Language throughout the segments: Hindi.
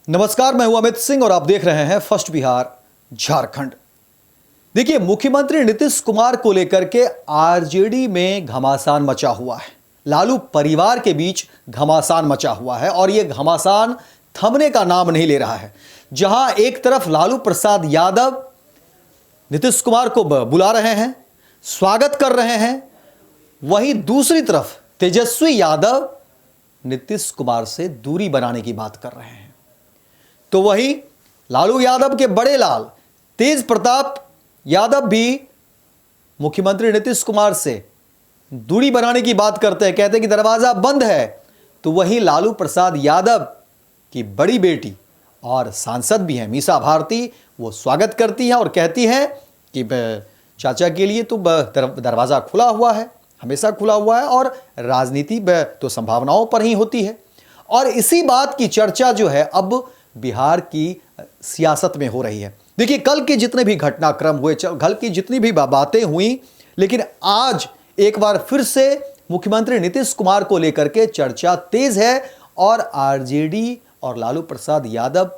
नमस्कार, मैं हूं अमित सिंह और आप देख रहे हैं फर्स्ट बिहार झारखंड। देखिए, मुख्यमंत्री नीतीश कुमार को लेकर के आरजेडी में घमासान मचा हुआ है। लालू परिवार के बीच घमासान मचा हुआ है और यह घमासान थमने का नाम नहीं ले रहा है। जहां एक तरफ लालू प्रसाद यादव नीतीश कुमार को बुला रहे हैं, स्वागत कर रहे हैं, वहीं दूसरी तरफ तेजस्वी यादव नीतीश कुमार से दूरी बनाने की बात कर रहे हैं। तो वही लालू यादव के बड़े लाल तेज प्रताप यादव भी मुख्यमंत्री नीतीश कुमार से दूरी बनाने की बात करते हैं, कहते हैं कि दरवाजा बंद है। तो वही लालू प्रसाद यादव की बड़ी बेटी और सांसद भी हैं मीसा भारती, वो स्वागत करती हैं और कहती हैं कि चाचा के लिए तो दरवाजा खुला हुआ है, हमेशा खुला हुआ है और राजनीति तो संभावनाओं पर ही होती है। और इसी बात की चर्चा जो है अब बिहार की सियासत में हो रही है। देखिए, कल के जितने भी घटनाक्रम हुए, कल की जितनी भी बातें हुई, लेकिन आज एक बार फिर से मुख्यमंत्री नीतीश कुमार को लेकर के चर्चा तेज है और आरजेडी और लालू प्रसाद यादव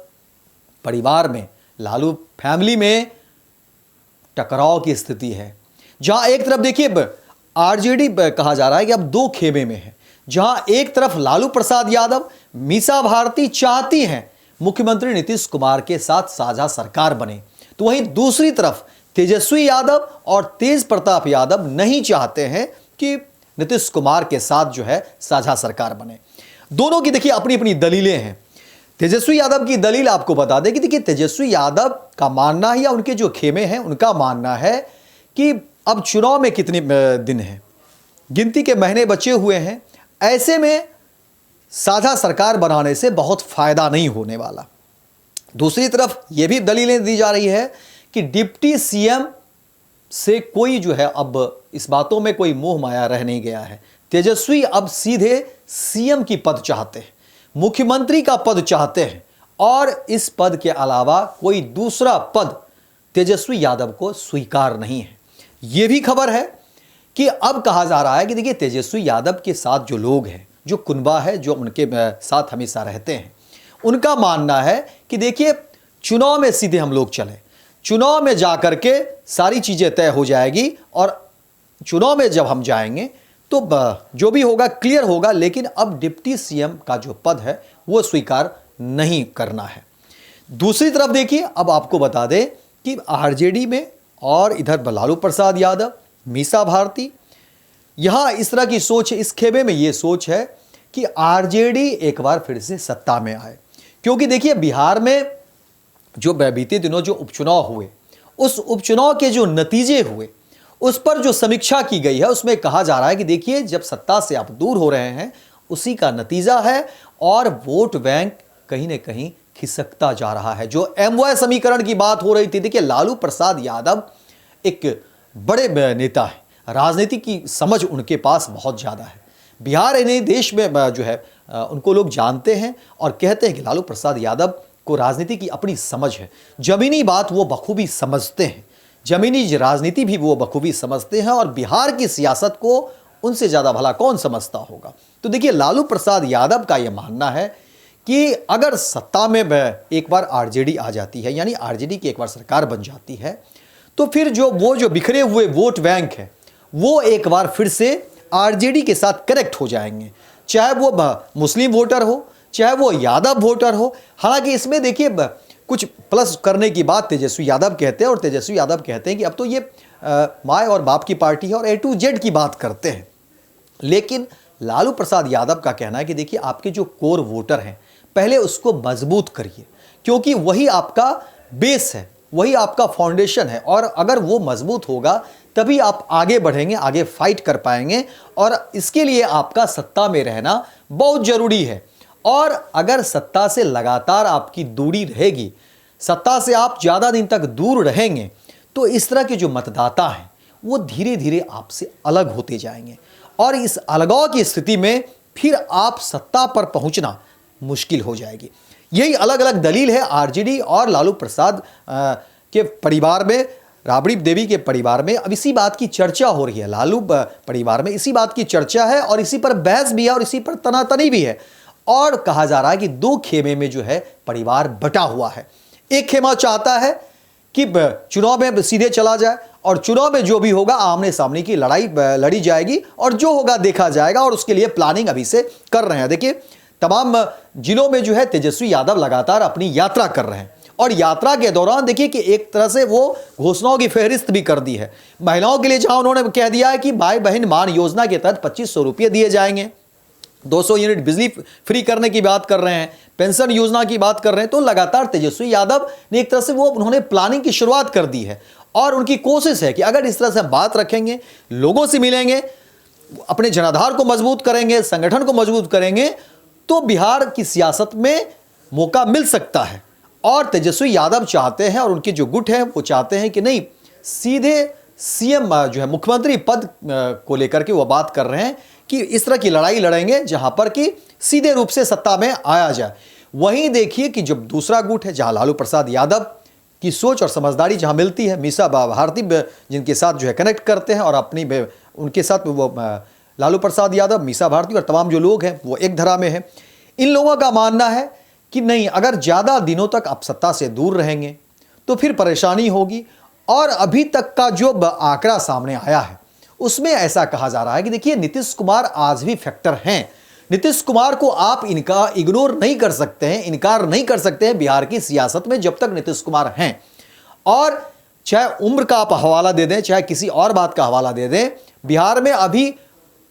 परिवार में, लालू फैमिली में टकराव की स्थिति है। जहां एक तरफ देखिए आरजेडी कहा जा रहा है कि अब दो खेमे में है। जहां एक तरफ लालू प्रसाद यादव, मीसा भारती चाहती हैं मुख्यमंत्री नीतीश कुमार के साथ साझा सरकार बने, तो वहीं दूसरी तरफ तेजस्वी यादव और तेज प्रताप यादव नहीं चाहते हैं कि नीतीश कुमार के साथ जो है साझा सरकार बने। दोनों की देखिए अपनी अपनी दलीलें हैं। तेजस्वी यादव की दलील आपको बता दें कि देखिए, तेजस्वी यादव का मानना है या उनके जो खेमे हैं उनका मानना है कि अब चुनाव में कितने दिन हैं, गिनती के महीने बचे हुए हैं, ऐसे में साझा सरकार बनाने से बहुत फायदा नहीं होने वाला। दूसरी तरफ यह भी दलीलें दी जा रही है कि डिप्टी सीएम से कोई जो है अब इस बातों में कोई मोह माया रह नहीं गया है। तेजस्वी अब सीधे सीएम की पद चाहते हैं, मुख्यमंत्री का पद चाहते हैं और इस पद के अलावा कोई दूसरा पद तेजस्वी यादव को स्वीकार नहीं है। यह भी खबर है कि अब कहा जा रहा है कि देखिए, तेजस्वी यादव के साथ जो लोग हैं, जो कुनबा है, जो उनके साथ हमेशा रहते हैं, उनका मानना है कि देखिए, चुनाव में सीधे हम लोग चले, चुनाव में जाकर के सारी चीज़ें तय हो जाएगी और चुनाव में जब हम जाएंगे तो जो भी होगा क्लियर होगा, लेकिन अब डिप्टी सीएम का जो पद है वो स्वीकार नहीं करना है। दूसरी तरफ देखिए, अब आपको बता दें कि आरजेडी में और इधर लालू प्रसाद यादव, मीसा भारती, यहां इस तरह की सोच है, इस खेमे में यह सोच है कि आरजेडी एक बार फिर से सत्ता में आए। क्योंकि देखिए, बिहार में जो बीते दिनों जो उपचुनाव हुए, उस उपचुनाव के जो नतीजे हुए, उस पर जो समीक्षा की गई है, उसमें कहा जा रहा है कि देखिए, जब सत्ता से आप दूर हो रहे हैं उसी का नतीजा है और वोट बैंक कहीं ना कहीं खिसकता जा रहा है। जो एमवाय समीकरण की बात हो रही थी, देखिए, लालू प्रसाद यादव एक बड़े नेता है, राजनीति की समझ उनके पास बहुत ज़्यादा है। बिहार नहीं, देश में जो है उनको लोग जानते हैं और कहते हैं कि लालू प्रसाद यादव को राजनीति की अपनी समझ है, ज़मीनी बात वो बखूबी समझते हैं, ज़मीनी राजनीति भी वो बखूबी समझते हैं और बिहार की सियासत को उनसे ज़्यादा भला कौन समझता होगा। तो देखिए, लालू प्रसाद यादव का ये मानना है कि अगर सत्ता में एक बार आरजेडी आ जाती है, यानी आरजेडी की एक बार सरकार बन जाती है, तो फिर जो बिखरे हुए वोट बैंक है वो एक बार फिर से आरजेडी के साथ कनेक्ट हो जाएंगे, चाहे वो मुस्लिम वोटर हो, चाहे वो यादव वोटर हो। हालांकि इसमें देखिए कुछ प्लस करने की बात तेजस्वी यादव कहते हैं और तेजस्वी यादव कहते हैं कि अब तो ये माँ और बाप की पार्टी है और A to Z की बात करते हैं। लेकिन लालू प्रसाद यादव का कहना है कि देखिए, आपके जो कोर वोटर हैं पहले उसको मजबूत करिए, क्योंकि वही आपका बेस है, वही आपका फाउंडेशन है और अगर वो मजबूत होगा तभी आप आगे बढ़ेंगे, आगे फाइट कर पाएंगे और इसके लिए आपका सत्ता में रहना बहुत जरूरी है। और अगर सत्ता से लगातार आपकी दूरी रहेगी, सत्ता से आप ज़्यादा दिन तक दूर रहेंगे, तो इस तरह के जो मतदाता हैं वो धीरे धीरे आपसे अलग होते जाएंगे और इस अलगाव की स्थिति में फिर आप सत्ता पर पहुंचना मुश्किल हो जाएगी। यही अलग अलग दलील है आरजेडी और लालू प्रसाद के परिवार में, राबड़ी देवी के परिवार में। अब इसी बात की चर्चा हो रही है, लालू परिवार में इसी बात की चर्चा है और इसी पर बहस भी है और इसी पर तनातनी भी है। और कहा जा रहा है कि दो खेमे में जो है परिवार बटा हुआ है। एक खेमा चाहता है कि चुनाव में सीधे चला जाए और चुनाव में जो भी होगा आमने सामने की लड़ाई लड़ी जाएगी और जो होगा देखा जाएगा, और उसके लिए प्लानिंग अभी से कर रहे हैं। देखिए, तमाम जिलों में जो है तेजस्वी यादव लगातार अपनी यात्रा कर रहे हैं और यात्रा के दौरान देखिए कि एक तरह से वो घोषणाओं की फहरिस्त भी कर दी है। महिलाओं के लिए जहां उन्होंने कह दिया है कि भाई बहन मान योजना के तहत 2500 रुपये दिए जाएंगे, 200 यूनिट बिजली फ्री करने की बात कर रहे हैं, पेंशन योजना की बात कर रहे हैं। तो लगातार तेजस्वी यादव ने एक तरह से उन्होंने प्लानिंग की शुरुआत कर दी है और उनकी कोशिश है कि अगर इस तरह से बात रखेंगे, लोगों से मिलेंगे, अपने जनाधार को मजबूत करेंगे, संगठन को मजबूत करेंगे, तो बिहार की सियासत में मौका मिल सकता है। और तेजस्वी यादव चाहते हैं और उनके जो गुट है वो चाहते हैं कि नहीं, सीधे सीएम जो है मुख्यमंत्री पद को लेकर के वो बात कर रहे हैं कि इस तरह की लड़ाई लड़ेंगे जहां पर कि सीधे रूप से सत्ता में आया जाए। वहीं देखिए कि जब दूसरा गुट है जहां लालू प्रसाद यादव की सोच और समझदारी जहां मिलती है, मीसा भारती जिनके साथ जो है कनेक्ट करते हैं और अपनी उनके साथ वो लालू प्रसाद यादव, मीसा भारती और तमाम जो लोग हैं वो एक धरा में हैं। इन लोगों का मानना है कि नहीं, अगर ज़्यादा दिनों तक आप सत्ता से दूर रहेंगे तो फिर परेशानी होगी। और अभी तक का जो आंकड़ा सामने आया है उसमें ऐसा कहा जा रहा है कि देखिए, नीतीश कुमार आज भी फैक्टर हैं। नीतीश कुमार को आप इनका इग्नोर नहीं कर सकते हैं, इनकार नहीं कर सकते हैं बिहार की सियासत में जब तक नीतीश कुमार हैं। और चाहे उम्र का आप हवाला दे दें, चाहे किसी और बात का हवाला दे दें, बिहार में अभी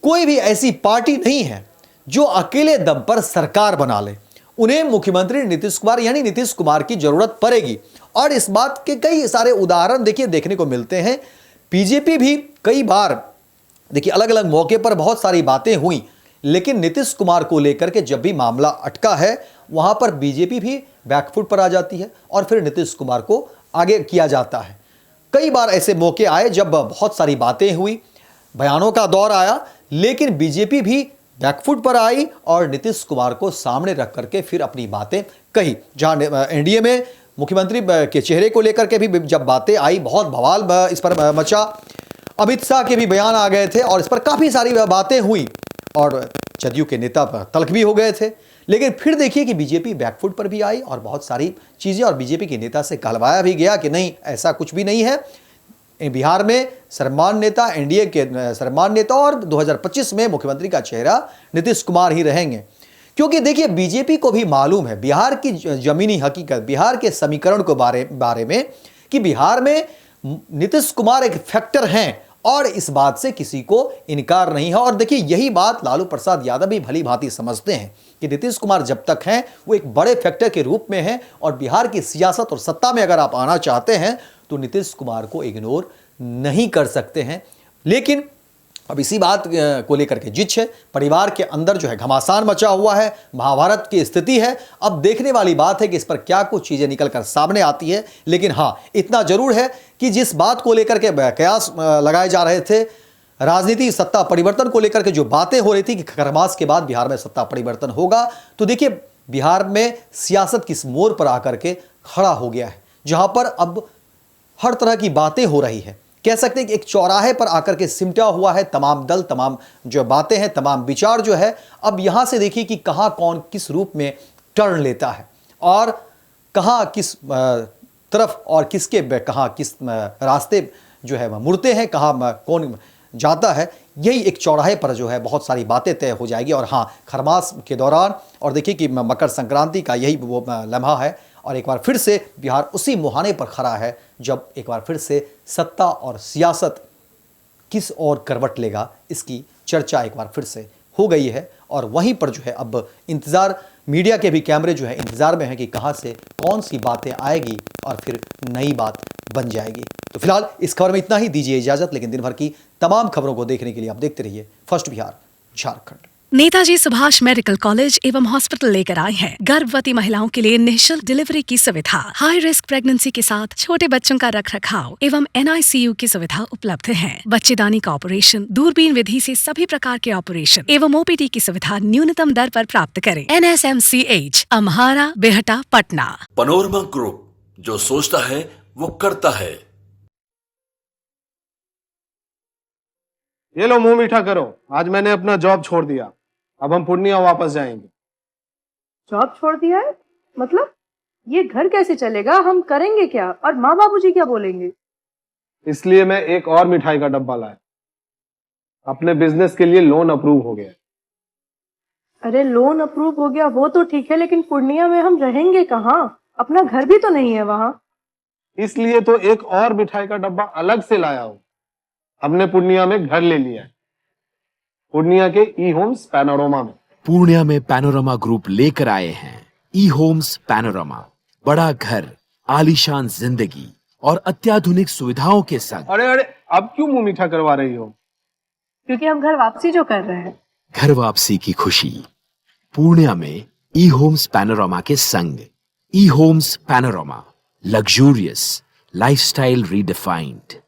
कोई भी ऐसी पार्टी नहीं है जो अकेले दम पर सरकार बना ले। उन्हें मुख्यमंत्री नीतीश कुमार यानी नीतीश कुमार की जरूरत पड़ेगी। और इस बात के कई सारे उदाहरण देखिए देखने को मिलते हैं। बीजेपी भी कई बार देखिए अलग अलग मौके पर बहुत सारी बातें हुई, लेकिन नीतीश कुमार को लेकर के जब भी मामला अटका है वहां पर बीजेपी भी बैकफुट पर आ जाती है और फिर नीतीश कुमार को आगे किया जाता है। कई बार ऐसे मौके आए जब बहुत सारी बातें हुई, बयानों का दौर आया, लेकिन बीजेपी भी बैकफुट पर आई और नीतीश कुमार को सामने रख करके फिर अपनी बातें कही। जहां एनडीए में मुख्यमंत्री के चेहरे को लेकर के भी जब बातें आई, बहुत बवाल इस पर मचा। अमित शाह के भी बयान आ गए थे और इस पर काफ़ी सारी बातें हुई और जदयू के नेता तल्ख भी हो गए थे। लेकिन फिर देखिए कि बीजेपी बैकफुट पर भी आई और बहुत सारी चीज़ें, और बीजेपी के नेता से कहलवाया भी गया कि नहीं, ऐसा कुछ भी नहीं है। बिहार में सर्वमान्य नेता, एनडीए के सर्वमान्य नेता, और 2025 में मुख्यमंत्री का चेहरा नीतीश कुमार ही रहेंगे। क्योंकि देखिए, बीजेपी को भी मालूम है बिहार की जमीनी हकीकत, बिहार के समीकरण को बारे में कि बिहार में नीतीश कुमार एक फैक्टर हैं और इस बात से किसी को इनकार नहीं है। और देखिए, यही बात लालू प्रसाद यादव भी भली भांति समझते हैं कि नीतीश कुमार जब तक हैं वो एक बड़े फैक्टर के रूप में हैं और बिहार की सियासत और सत्ता में अगर आप आना चाहते हैं तो नीतीश कुमार को इग्नोर नहीं कर सकते हैं। लेकिन अब इसी बात को लेकर के जिच है, परिवार के अंदर जो है घमासान मचा हुआ है, महाभारत की स्थिति है। अब देखने वाली बात है कि इस पर क्या कुछ चीज़ें निकल कर सामने आती है। लेकिन हाँ, इतना जरूर है कि जिस बात को लेकर के कयास लगाए जा रहे थे, राजनीति सत्ता परिवर्तन को लेकर के जो बातें हो रही थी कि खरमास के बाद बिहार में सत्ता परिवर्तन होगा, तो देखिए बिहार में सियासत किस मोड़ पर आकर के खड़ा हो गया है, जहां पर अब हर तरह की बातें हो रही है। कह सकते हैं कि एक चौराहे पर आकर के सिमटा हुआ है तमाम दल, तमाम जो बातें हैं, तमाम विचार जो है। अब यहां से देखिए कि कहां कौन किस रूप में टर्न लेता है और कहां किस तरफ और किसके कहां किस रास्ते जो है मुड़ते हैं, कहां कौन जाता है। यही एक चौराहे पर जो है बहुत सारी बातें तय हो जाएगी। और हाँ, खरमास के दौरान और देखिए कि मकर संक्रांति का यही वो लम्हा है और एक बार फिर से बिहार उसी मुहाने पर खड़ा है जब एक बार फिर से सत्ता और सियासत किस ओर करवट लेगा, इसकी चर्चा एक बार फिर से हो गई है। और वहीं पर जो है अब इंतज़ार, मीडिया के भी कैमरे जो है इंतज़ार में है कि कहां से कौन सी बातें आएगी और फिर नई बात बन जाएगी। तो फिलहाल इस खबर में इतना ही, दीजिए इजाजत। लेकिन दिन भर की तमाम खबरों को देखने के लिए आप देखते रहिए first Bihar Jharkhand. Netaji Subhash medical college एवं हॉस्पिटल लेकर आए हैं गर्भवती महिलाओं के लिए निःशुल्क डिलीवरी की सुविधा। हाई रिस्क प्रेगनेंसी के साथ छोटे बच्चों का रखरखाव एवं NICU की सुविधा उपलब्ध है। बच्चेदानी का ऑपरेशन, दूरबीन विधि से सभी प्रकार के ऑपरेशन एवं OPD की सुविधा न्यूनतम दर पर प्राप्त करें। NSMCH, अम्हारा, बेहटा, पटना। पनोरमा ग्रुप, जो सोचता है वो करता है। ये लो मुंह मीठा करो, आज मैंने अपना जॉब छोड़ दिया, अब हम पूर्णिया वापस जाएंगे। जॉब छोड़ दिया है? मतलब ये घर कैसे चलेगा? हम करेंगे क्या? और माँ बाबूजी क्या बोलेंगे? इसलिए मैं एक और मिठाई का डब्बा लाया। अपने बिजनेस के लिए लोन अप्रूव हो गया। अरे लोन अप्रूव हो गया वो तो ठीक है, लेकिन पूर्णिया में हम रहेंगे कहाँ? अपना घर भी तो नहीं है वहाँ। इसलिए तो एक और मिठाई का डब्बा अलग से लाया हूं। हमने पूर्णिया में घर ले लिया है, पूर्णिया के ई होम्स पैनोरमा में। पूर्णिया में पैनोरमा ग्रुप लेकर आए हैं ई होम्स पैनोरमा। बड़ा घर, आलीशान जिंदगी और अत्याधुनिक सुविधाओं के संग। अरे अब क्यों मुंह मीठा करवा रही हो? क्योंकि हम घर वापसी जो कर रहे हैं। घर वापसी की खुशी पूर्णिया में ई होम्स पैनोरमा के संग। E Homes Panorama, luxurious lifestyle redefined.